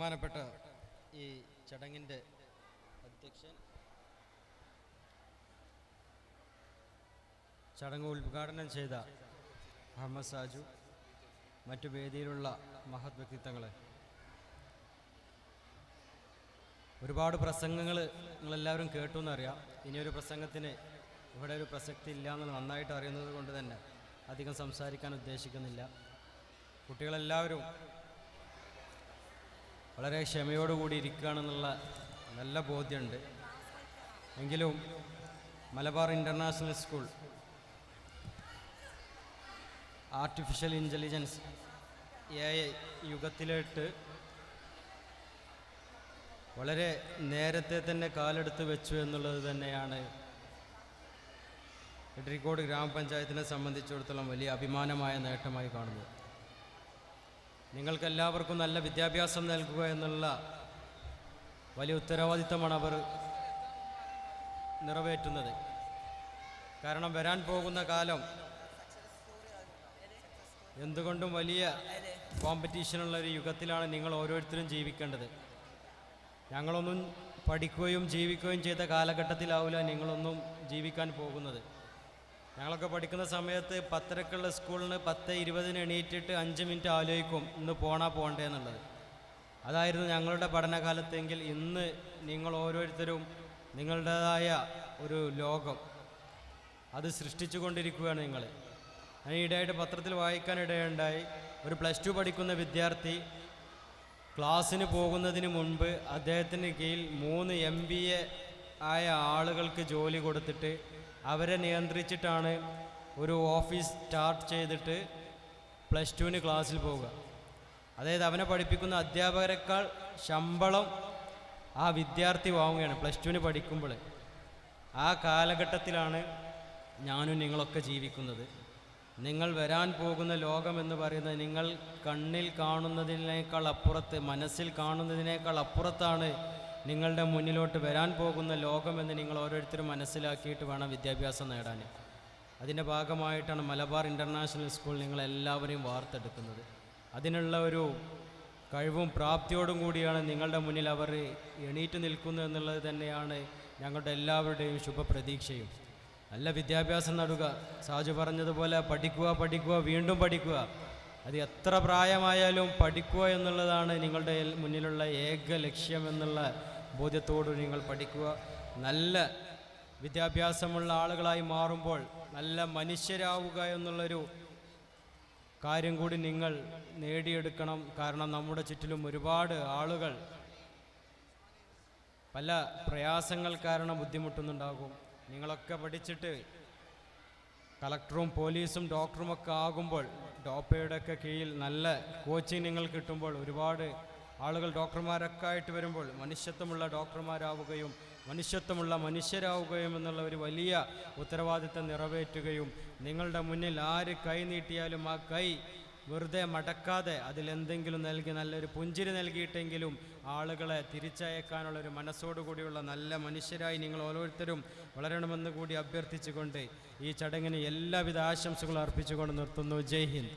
ബഹുമാനപ്പെട്ട ഈ ചടങ്ങിൻ്റെ അധ്യക്ഷൻ, ചടങ്ങ് ഉദ്ഘാടനം ചെയ്ത അഹമ്മദ് സാജു, മറ്റു വേദിയിലുള്ള മഹത് വ്യക്തിത്വങ്ങളെ, ഒരുപാട് പ്രസംഗങ്ങൾ നിങ്ങളെല്ലാവരും കേട്ടു എന്നറിയാം. ഇനിയൊരു പ്രസംഗത്തിന് ഇവിടെ ഒരു പ്രസക്തി ഇല്ല എന്ന് നന്നായിട്ട് അറിയുന്നത് കൊണ്ട് തന്നെ അധികം സംസാരിക്കാൻ ഉദ്ദേശിക്കുന്നില്ല. കുട്ടികളെല്ലാവരും വളരെ ക്ഷമയോടുകൂടി ഇരിക്കുകയാണെന്നുള്ള നല്ല ബോധ്യമുണ്ട്. എങ്കിലും Malabar international school artificial intelligence AI യുഗത്തിലോട്ട് വളരെ നേരത്തെ തന്നെ കാലെടുത്ത് വെച്ചു എന്നുള്ളത് തന്നെയാണ് എടരിക്കോട് ഗ്രാമപഞ്ചായത്തിനെ സംബന്ധിച്ചിടത്തോളം വലിയ അഭിമാനമായ നേട്ടമായി കാണുന്നത്. നിങ്ങൾക്കെല്ലാവർക്കും നല്ല വിദ്യാഭ്യാസം നൽകുക എന്നുള്ള വലിയ ഉത്തരവാദിത്തമാണ് അവർ നിറവേറ്റുന്നത്. കാരണം വരാൻ പോകുന്ന കാലം എന്തുകൊണ്ടും വലിയ കോമ്പറ്റീഷനുള്ള ഒരു യുഗത്തിലാണ് നിങ്ങൾ ഓരോരുത്തരും ജീവിക്കേണ്ടത്. ഞങ്ങളൊന്നും പഠിക്കുകയും ജീവിക്കുകയും ചെയ്ത കാലഘട്ടത്തിലാവില്ല നിങ്ങളൊന്നും ജീവിക്കാൻ പോകുന്നത്. ഞങ്ങളൊക്കെ പഠിക്കുന്ന സമയത്ത് 10:30 സ്കൂളിന് 10:20 എണീറ്റിട്ട് 5 മിനിറ്റ് ആലോചിക്കും ഇന്ന് പോകണ്ടേ എന്നുള്ളത്. അതായിരുന്നു ഞങ്ങളുടെ പഠനകാലത്തെങ്കിൽ ഇന്ന് നിങ്ങൾ ഓരോരുത്തരും നിങ്ങളുടേതായ ഒരു ലോകം അത് സൃഷ്ടിച്ചു കൊണ്ടിരിക്കുകയാണ്. നിങ്ങൾ ഈയിടെയായിട്ട് പത്രത്തിൽ വായിക്കാനിടയുണ്ടായി, ഒരു +2 പഠിക്കുന്ന വിദ്യാർത്ഥി ക്ലാസ്സിന് പോകുന്നതിന് മുൻപ് അദ്ദേഹത്തിന് കീഴിൽ 3 MBA ആയ ആളുകൾക്ക് ജോലി കൊടുത്തിട്ട് അവരെ നിയന്ത്രിച്ചിട്ടാണ് ഒരു ഓഫീസ് സ്റ്റാർട്ട് ചെയ്തിട്ട് +2 ക്ലാസ്സിൽ പോവുക. അതായത് അവനെ പഠിപ്പിക്കുന്ന അധ്യാപകരെക്കാൾ ശമ്പളം ആ വിദ്യാർത്ഥി വാങ്ങുകയാണ് +2 പഠിക്കുമ്പോൾ. ആ കാലഘട്ടത്തിലാണ് ഞാനും നിങ്ങളൊക്കെ ജീവിക്കുന്നത്. നിങ്ങൾ വരാൻ പോകുന്ന ലോകമെന്ന് പറയുന്നത് നിങ്ങൾ കണ്ണിൽ കാണുന്നതിനേക്കാൾ അപ്പുറത്ത്, മനസ്സിൽ കാണുന്നതിനേക്കാൾ അപ്പുറത്താണ് നിങ്ങളുടെ മുന്നിലോട്ട് വരാൻ പോകുന്ന ലോകമെന്ന് നിങ്ങൾ ഓരോരുത്തരും മനസ്സിലാക്കിയിട്ട് വേണം വിദ്യാഭ്യാസം നേടാൻ. അതിൻ്റെ ഭാഗമായിട്ടാണ് മലബാർ ഇൻ്റർനാഷണൽ സ്കൂൾ നിങ്ങളെല്ലാവരെയും വാർത്തെടുക്കുന്നത്. അതിനുള്ള ഒരു കഴിവും പ്രാപ്തിയോടും കൂടിയാണ് നിങ്ങളുടെ മുന്നിൽ അവർ എണീറ്റ് നിൽക്കുന്നത് എന്നുള്ളത് തന്നെയാണ് ഞങ്ങളുടെ എല്ലാവരുടെയും ശുഭപ്രതീക്ഷയും. നല്ല വിദ്യാഭ്യാസം നേടുക, സാജു പറഞ്ഞതുപോലെ പഠിക്കുക, വീണ്ടും പഠിക്കുക. അത് എത്ര പ്രായമായാലും പഠിക്കുക എന്നുള്ളതാണ് നിങ്ങളുടെ മുന്നിലുള്ള ഏക ലക്ഷ്യം എന്നുള്ള ബോധ്യത്തോട് നിങ്ങൾ പഠിക്കുക. നല്ല വിദ്യാഭ്യാസമുള്ള ആളുകളായി മാറുമ്പോൾ നല്ല മനുഷ്യരാവുക എന്നുള്ളൊരു കാര്യം കൂടി നിങ്ങൾ നേടിയെടുക്കണം. കാരണം നമ്മുടെ ചുറ്റിലും ഒരുപാട് ആളുകൾ പല പ്രയാസങ്ങൾ കാരണം ബുദ്ധിമുട്ടുന്നുണ്ടാകും. നിങ്ങളൊക്കെ പഠിച്ചിട്ട് കളക്ടറും പോലീസും ഡോക്ടറുമൊക്കെ ആകുമ്പോൾ, ഡോപ്പയുടെയൊക്കെ കീഴിൽ നല്ല കോച്ചിങ് നിങ്ങൾ കിട്ടുമ്പോൾ, ഒരുപാട് ആളുകൾ ഡോക്ടർമാരൊക്കെ ആയിട്ട് വരുമ്പോൾ മനുഷ്യത്വമുള്ള ഡോക്ടർമാരാവുകയും മനുഷ്യത്വമുള്ള മനുഷ്യരാവുകയും എന്നുള്ള ഒരു വലിയ ഉത്തരവാദിത്തം നിറവേറ്റുകയും നിങ്ങളുടെ മുന്നിൽ ആര് കൈ നീട്ടിയാലും ആ കൈ വെറുതെ മടക്കാതെ അതിലെന്തെങ്കിലും നൽകി നല്ലൊരു പുഞ്ചിരി നൽകിയിട്ടെങ്കിലും ആളുകളെ തിരിച്ചയക്കാനുള്ളൊരു മനസ്സോടുകൂടിയുള്ള നല്ല മനുഷ്യരായി നിങ്ങൾ ഓരോരുത്തരും വളരണമെന്ന് കൂടി അഭ്യർത്ഥിച്ചുകൊണ്ട് ഈ ചടങ്ങിന് എല്ലാവിധ ആശംസകളും അർപ്പിച്ചുകൊണ്ട് നിർത്തുന്നു. ജയ് ഹിന്ദ്.